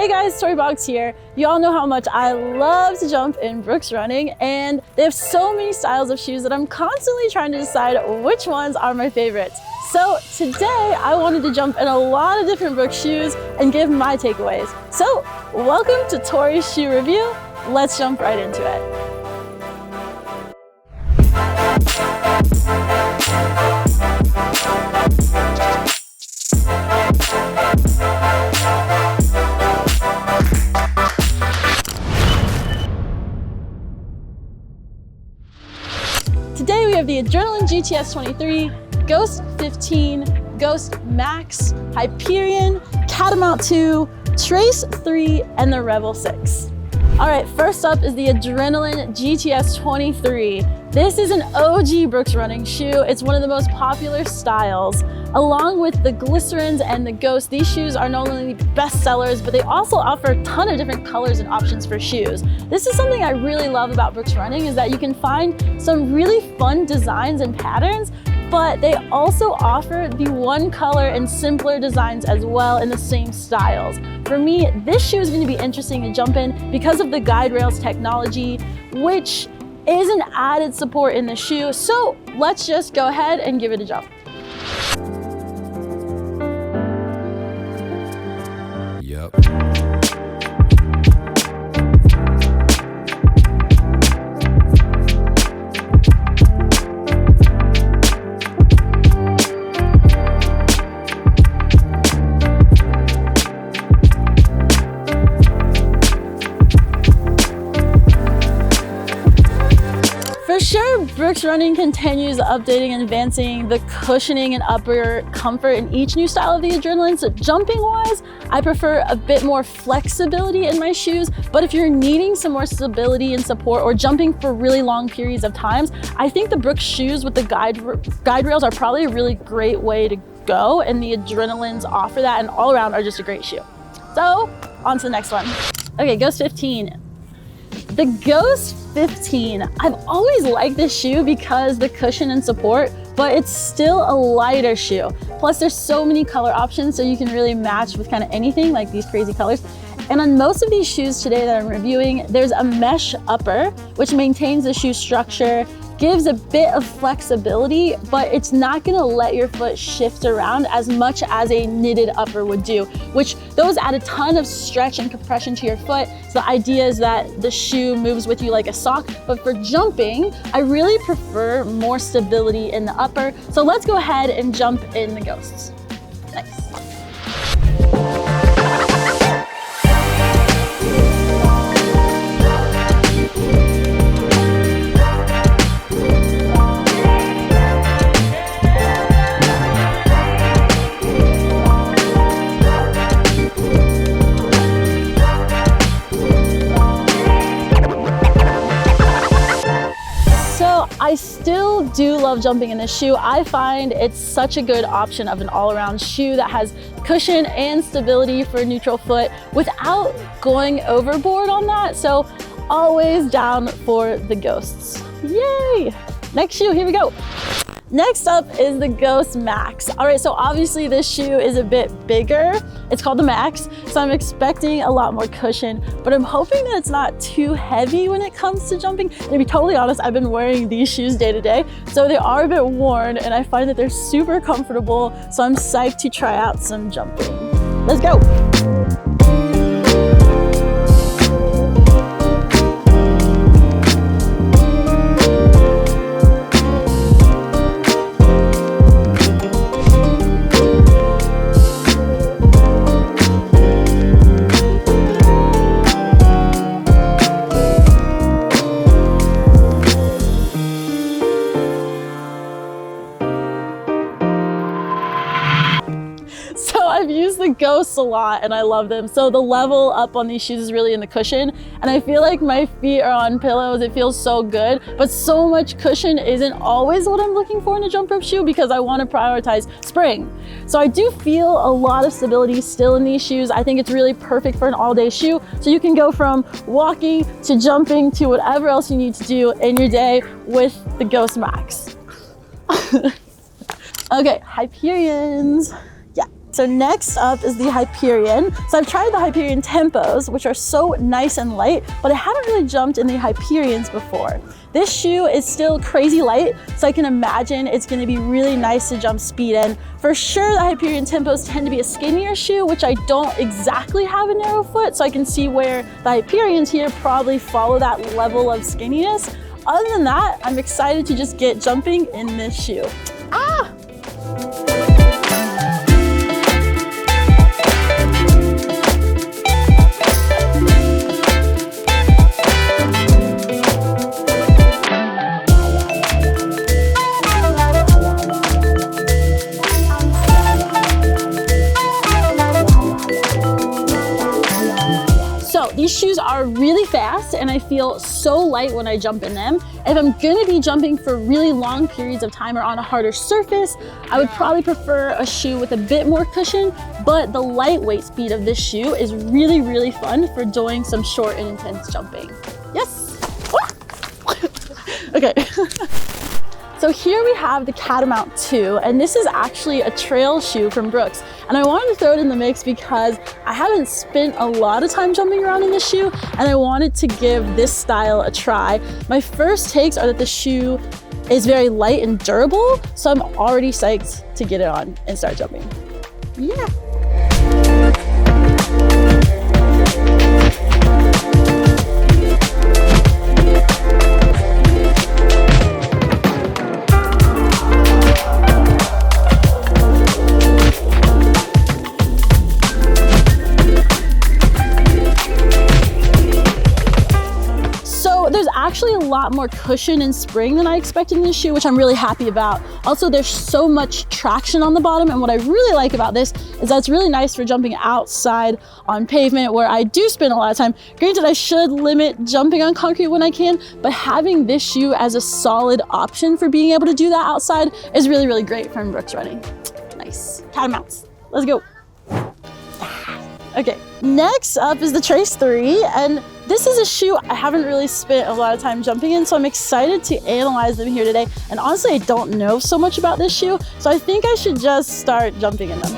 Hey guys, Tori Boggs here. You all know how much I love to jump in Brooks Running, and they have so many styles of shoes that I'm constantly trying to decide which ones are my favorites. So today I wanted to jump in a lot of different Brooks shoes and give my takeaways. So welcome to Tori's Shoe Review. Let's jump right into it. Today we have the Adrenaline GTS 23, Ghost 15, Ghost Max, Hyperion, Catamount 2, Trace 3, and the Rebel 6. All right, first up is the Adrenaline GTS 23. This is an OG Brooks running shoe. It's one of the most popular styles. Along with the Glycerins and the Ghost, these shoes are not only best sellers, but they also offer a ton of different colors and options for shoes. This is something I really love about Brooks running, is that you can find some really fun designs and patterns, but they also offer the one color and simpler designs as well in the same styles. For me, this shoe is going to be interesting to jump in because of the guide rails technology, which is an added support in the shoe. So let's just go ahead and give it a jump. Yep. For sure, Brooks Running continues updating and advancing the cushioning and upper comfort in each new style of the Adrenaline. So jumping wise, I prefer a bit more flexibility in my shoes, but if you're needing some more stability and support or jumping for really long periods of times, I think the Brooks shoes with the guide rails are probably a really great way to go, and the Adrenalines offer that, and all around are just a great shoe. So on to the next one. Okay, Ghost 15. The Ghost 15, I've always liked this shoe because the cushion and support, but it's still a lighter shoe. Plus there's so many color options, so you can really match with kind of anything, like these crazy colors. And on most of these shoes today that I'm reviewing, there's a mesh upper, which maintains the shoe structure, gives a bit of flexibility, but it's not gonna let your foot shift around as much as a knitted upper would do, which those add a ton of stretch and compression to your foot. So the idea is that the shoe moves with you like a sock, but for jumping, I really prefer more stability in the upper. So let's go ahead and jump in the Ghosts. Nice. I still do love jumping in this shoe. I find it's such a good option of an all-around shoe that has cushion and stability for a neutral foot without going overboard on that. So always down for the Ghosts. Yay! Next shoe, here we go. Next up is the Ghost Max. All right, so obviously this shoe is a bit bigger. It's called the Max, so I'm expecting a lot more cushion, but I'm hoping that it's not too heavy when it comes to jumping. To be totally honest, I've been wearing these shoes day to day, so they are a bit worn, and I find that they're super comfortable, so I'm psyched to try out some jumping. Let's go. I've used the Ghosts a lot and I love them. So the level up on these shoes is really in the cushion, and I feel like my feet are on pillows. It feels so good, but so much cushion isn't always what I'm looking for in a jump rope shoe because I want to prioritize spring. So I do feel a lot of stability still in these shoes. I think it's really perfect for an all-day shoe. So you can go from walking to jumping to whatever else you need to do in your day with the Ghost Max. Okay, Hyperions. Yeah, So next up is the Hyperion. So I've tried the Hyperion Tempos, which are so nice and light, but I haven't really jumped in the Hyperions before. This shoe is still crazy light, so I can imagine it's gonna be really nice to jump speed in. For sure, the Hyperion Tempos tend to be a skinnier shoe, which I don't exactly have a narrow foot, so I can see where the Hyperions here probably follow that level of skinniness. Other than that, I'm excited to just get jumping in this shoe. Ah! These shoes are really fast and I feel so light when I jump in them. If I'm gonna be jumping for really long periods of time or on a harder surface, I would probably prefer a shoe with a bit more cushion, but the lightweight speed of this shoe is really, really fun for doing some short and intense jumping. Yes! Okay. So here we have the Catamount 2, and this is actually a trail shoe from Brooks. And I wanted to throw it in the mix because I haven't spent a lot of time jumping around in this shoe, and I wanted to give this style a try. My first takes are that the shoe is very light and durable, so I'm already psyched to get it on and start jumping. Yeah. Actually a lot more cushion and spring than I expected in this shoe, which I'm really happy about. Also, there's so much traction on the bottom, and what I really like about this is that it's really nice for jumping outside on pavement where I do spend a lot of time. Granted, I should limit jumping on concrete when I can, but having this shoe as a solid option for being able to do that outside is really, really great from Brooks Running. Nice. Catamounts. Let's go. Okay, next up is the Trace 3, and this is a shoe I haven't really spent a lot of time jumping in, so I'm excited to analyze them here today. And honestly, I don't know so much about this shoe, so I think I should just start jumping in them.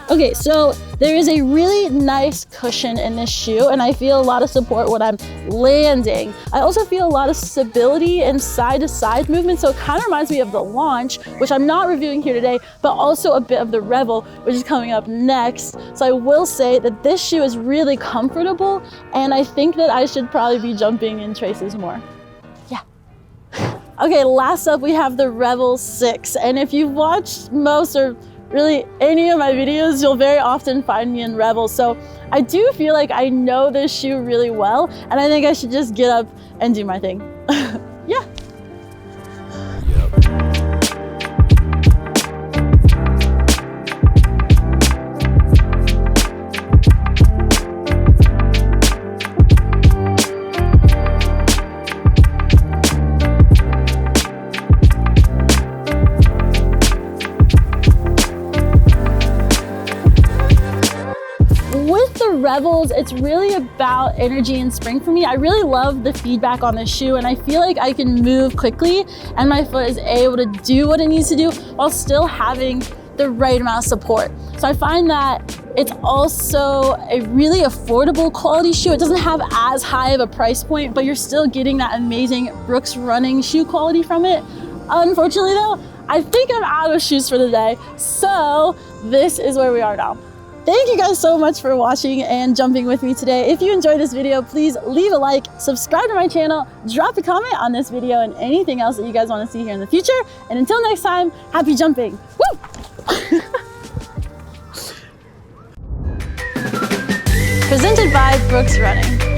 Okay, so there is a really nice cushion in this shoe, and I feel a lot of support when I'm landing. I also feel a lot of stability and side-to-side movement, so it kind of reminds me of the Launch, which I'm not reviewing here today, but also a bit of the Revel, which is coming up next. So I will say that this shoe is really comfortable, and I think that I should probably be jumping in Traces more. Yeah. Okay, last up we have the Revel 6, and if you've watched most or really any of my videos, you'll very often find me in Revel. So I do feel like I know this shoe really well, and I think I should just get up and do my thing. Yeah. Revels, it's really about energy and spring for me. I really love the feedback on this shoe, and I feel like I can move quickly and my foot is able to do what it needs to do while still having the right amount of support. So I find that it's also a really affordable quality shoe. It doesn't have as high of a price point, but you're still getting that amazing Brooks Running shoe quality from it. Unfortunately though, I think I'm out of shoes for the day. So this is where we are now. Thank you guys so much for watching and jumping with me today. If you enjoyed this video, please leave a like, subscribe to my channel, drop a comment on this video and anything else that you guys want to see here in the future. And until next time, happy jumping. Woo! Presented by Brooks Running.